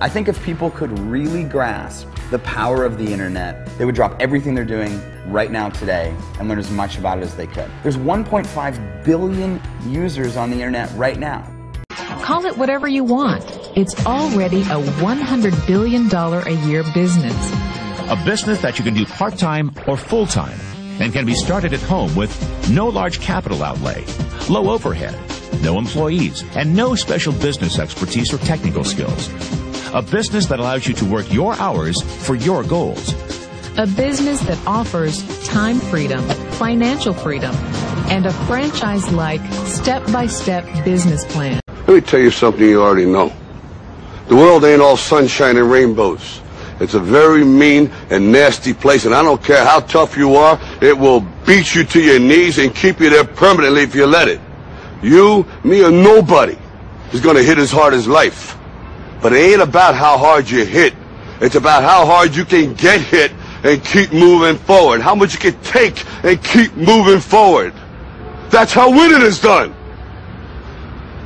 I think if people could really grasp the power of the internet, they would drop everything they're doing right now today and learn as much about it as they could. There's 1.5 billion users on the internet right now. Call it whatever you want. It's already a $100 billion a year business. A business that you can do part-time or full-time and can be started at home with no large capital outlay, low overhead, no employees, and no special business expertise or technical skills. A business that allows you to work your hours for your goals. A business that offers time freedom, financial freedom, and a franchise-like, step-by-step business plan. Let me tell you something you already know. The world ain't all sunshine and rainbows. It's a very mean and nasty place, and I don't care how tough you are, it will beat you to your knees and keep you there permanently if you let it. You, me, or nobody is going to hit as hard as life. But it ain't about how hard you hit. It's about how hard you can get hit and keep moving forward. How much you can take and keep moving forward. That's how winning is done.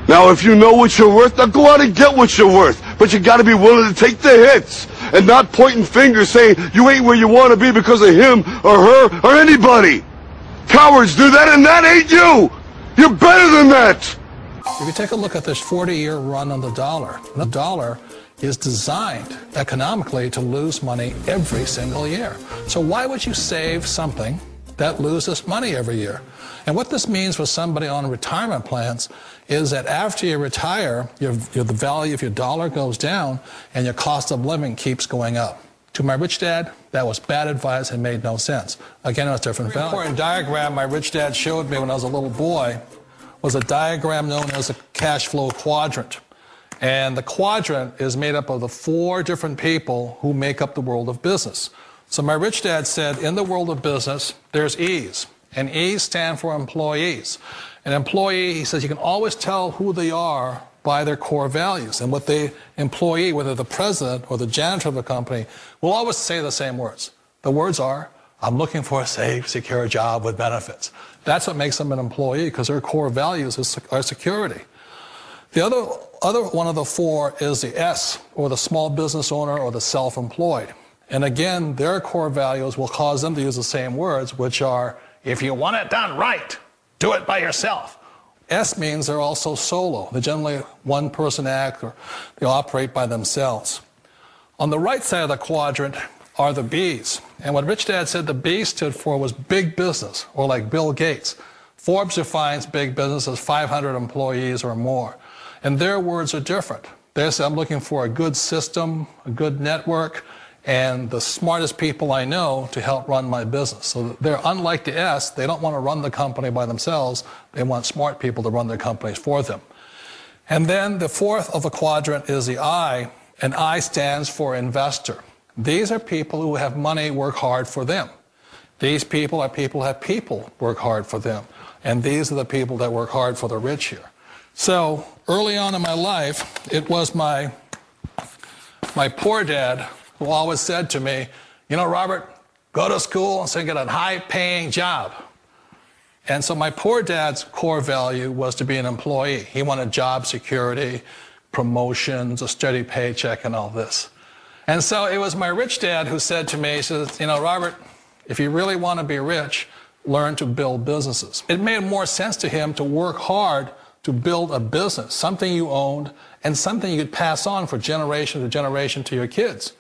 Now, if you know what you're worth, now go out and get what you're worth. But you got to be willing to take the hits and not pointing fingers saying you ain't where you want to be because of him or her or anybody. Cowards do that, and that ain't you. You're better than that. If you take a look at this 40-year run on the dollar is designed economically to lose money every single year. So why would you save something that loses money every year? And what this means for somebody on retirement plans is that after you retire, the value of your dollar goes down and your cost of living keeps going up. To my rich dad, that was bad advice and made no sense. Again, it was different value. The important diagram my rich dad showed me when I was a little boy was a diagram known as a cash flow quadrant. And the quadrant is made up of the 4 different people who make up the world of business. So my rich dad said, in the world of business, there's E's. And E's stand for employees. An employee, he says, you can always tell who they are by their core values. And what the employee, whether the president or the janitor of the company, will always say the same words. The words are, I'm looking for a safe, secure job with benefits. That's what makes them an employee, because their core values are security. The other one of the 4 is the S, or the small business owner or the self-employed. And again, their core values will cause them to use the same words, which are, if you want it done right, do it by yourself. S means they're also solo. They're generally one-person act, or they operate by themselves. On the right side of the quadrant are the B's. And what Rich Dad said the B stood for was big business, or like Bill Gates. Forbes defines big business as 500 employees or more. And their words are different. They say, I'm looking for a good system, a good network, and the smartest people I know to help run my business. So they're unlike the S. They don't want to run the company by themselves. They want smart people to run their companies for them. And then the 4th of the quadrant is the I, and I stands for investor. These are people who have money work hard for them. These people are people who have people work hard for them. And these are the people that work hard for the rich here. So early on in my life, it was my poor dad who always said to me, you know, Robert, go to school and so get a high-paying job. And so my poor dad's core value was to be an employee. He wanted job security, promotions, a steady paycheck, and all this. And so it was my rich dad who said to me, he says, you know, Robert, if you really want to be rich, learn to build businesses. It made more sense to him to work hard to build a business, something you owned, and something you could pass on for generation to generation to your kids.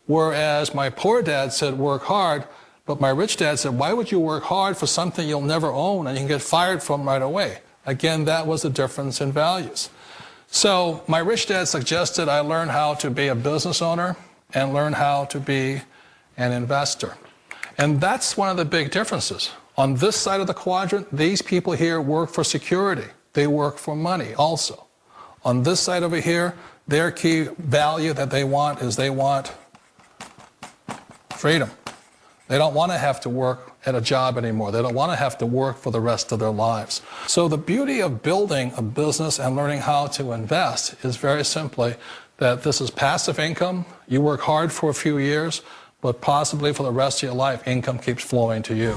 Whereas my poor dad said, work hard, but my rich dad said, why would you work hard for something you'll never own and you can get fired from right away? Again, that was the difference in values. So my rich dad suggested I learn how to be a business owner and learn how to be an investor. And that's one of the big differences. On this side of the quadrant, these people here work for security. They work for money also. On this side over here, their key value that they want is they want freedom. They don't want to have to work at a job anymore. They don't want to have to work for the rest of their lives. So the beauty of building a business and learning how to invest is very simply that this is passive income. You work hard for a few years, but possibly for the rest of your life, income keeps flowing to you.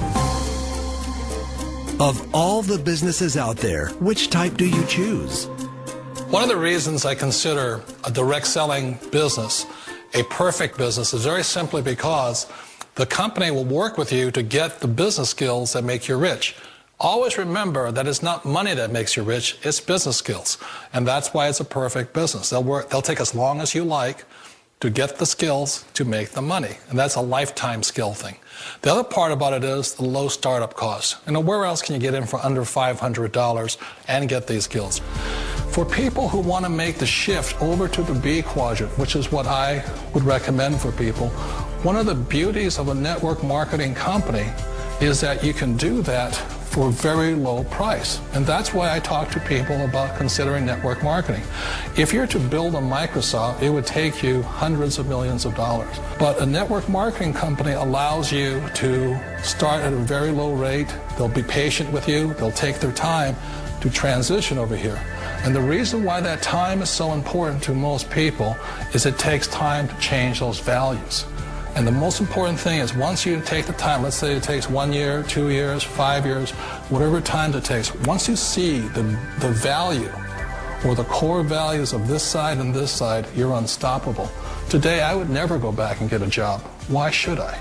Of all the businesses out there, which type do you choose? One of the reasons I consider a direct selling business a perfect business is very simply because the company will work with you to get the business skills that make you rich. Always remember that it's not money that makes you rich, it's business skills. And that's why it's a perfect business. They'll take as long as you like to get the skills to make the money. And that's a lifetime skill thing. The other part about it is the low startup cost. Where else can you get in for under $500 and get these skills? For people who want to make the shift over to the B quadrant, which is what I would recommend for people, one of the beauties of a network marketing company is that you can do that for a very low price. And that's why I talk to people about considering network marketing. If you're to build a Microsoft, it would take you hundreds of millions of dollars. But a network marketing company allows you to start at a very low rate. They'll be patient with you. They'll take their time to transition over here. And the reason why that time is so important to most people is it takes time to change those values. And the most important thing is once you take the time, let's say it takes 1 year, 2 years, 5 years, whatever time it takes, once you see the value or the core values of this side and this side, you're unstoppable. Today, I would never go back and get a job. Why should I?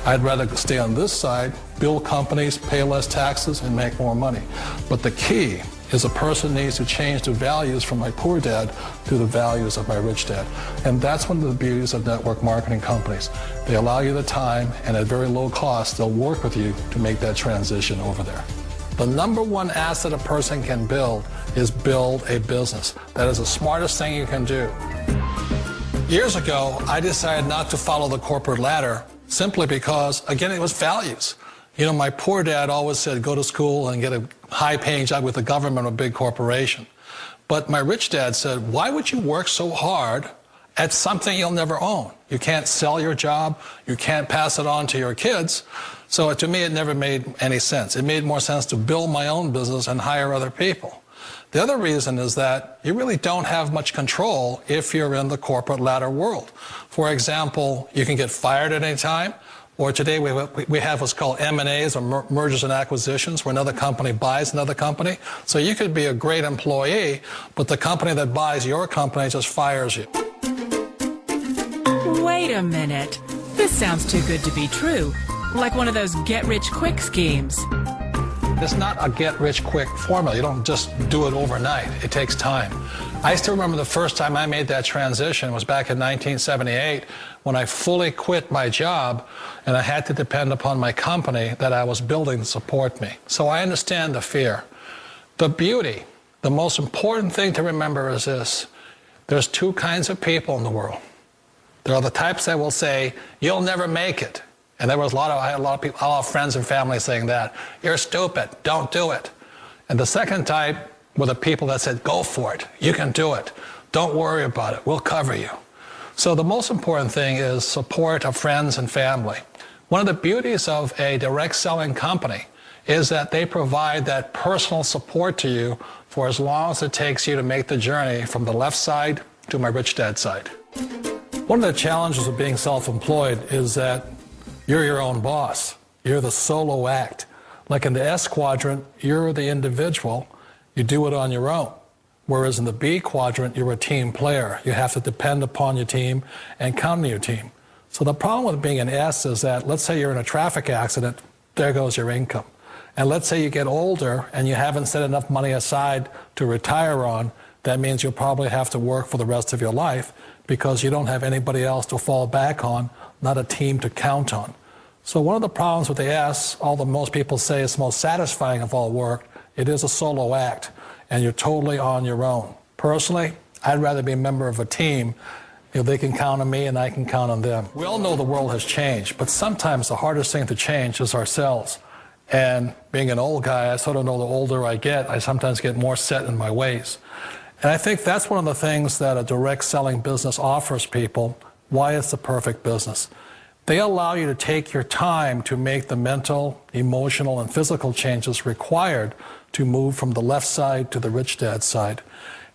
I'd rather stay on this side, build companies, pay less taxes, and make more money. But the key is a person needs to change the values from my poor dad to the values of my rich dad. And that's one of the beauties of network marketing companies. They allow you the time, and at very low cost, they'll work with you to make that transition over there. The number one asset a person can build is build a business. That is the smartest thing you can do. Years ago, I decided not to follow the corporate ladder simply because, again, it was values. My poor dad always said, go to school and get a high-paying job with the government or a big corporation. But my rich dad said, why would you work so hard at something you'll never own? You can't sell your job. You can't pass it on to your kids. So to me, it never made any sense. It made more sense to build my own business and hire other people. The other reason is that you really don't have much control if you're in the corporate ladder world. For example, you can get fired at any time. Or today we have what's called M&As, or mergers and acquisitions, where another company buys another company. So you could be a great employee, but the company that buys your company just fires you. Wait a minute. This sounds too good to be true. Like one of those get-rich-quick schemes. It's not a get-rich-quick formula. You don't just do it overnight. It takes time. I still remember the first time I made that transition was back in 1978 when I fully quit my job and I had to depend upon my company that I was building to support me. So I understand the fear. The beauty, the most important thing to remember is this. There's two kinds of people in the world. There are the types that will say, you'll never make it. And I had a lot of people, a lot of friends and family saying that. You're stupid, don't do it. And the second type were the people that said, go for it, you can do it. Don't worry about it, we'll cover you. So the most important thing is support of friends and family. One of the beauties of a direct selling company is that they provide that personal support to you for as long as it takes you to make the journey from the left side to my rich dad side. One of the challenges of being self-employed is that you're your own boss. You're the solo act. Like in the S quadrant, you're the individual. You do it on your own. Whereas in the B quadrant, you're a team player. You have to depend upon your team and count on your team. So the problem with being an S is that, let's say you're in a traffic accident, there goes your income. And let's say you get older and you haven't set enough money aside to retire on, that means you'll probably have to work for the rest of your life because you don't have anybody else to fall back on, not a team to count on. So one of the problems with the S, although most people say it's the most satisfying of all work, it is a solo act, and you're totally on your own. Personally, I'd rather be a member of a team if they can count on me and I can count on them. We all know the world has changed, but sometimes the hardest thing to change is ourselves. And being an old guy, I sort of know the older I get, I sometimes get more set in my ways. And I think that's one of the things that a direct selling business offers people, why it's the perfect business. They allow you to take your time to make the mental, emotional, and physical changes required to move from the left side to the rich dad side.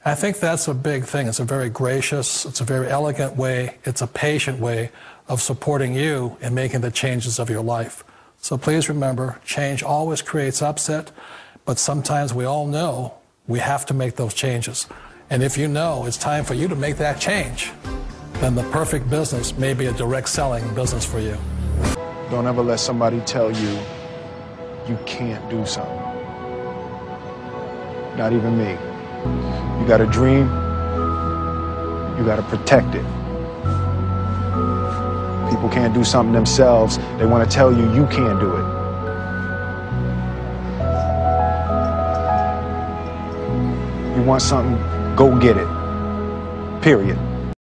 I think that's a big thing. It's a very gracious, it's a very elegant way, it's a patient way of supporting you in making the changes of your life. So please remember, change always creates upset, but sometimes we all know we have to make those changes. And if you know it's time for you to make that change, then the perfect business may be a direct selling business for you. Don't ever let somebody tell you you can't do something. Not even me. You got a dream, you got to protect it. People can't do something themselves. They want to tell you you can't do it. You want something, go get it. Period.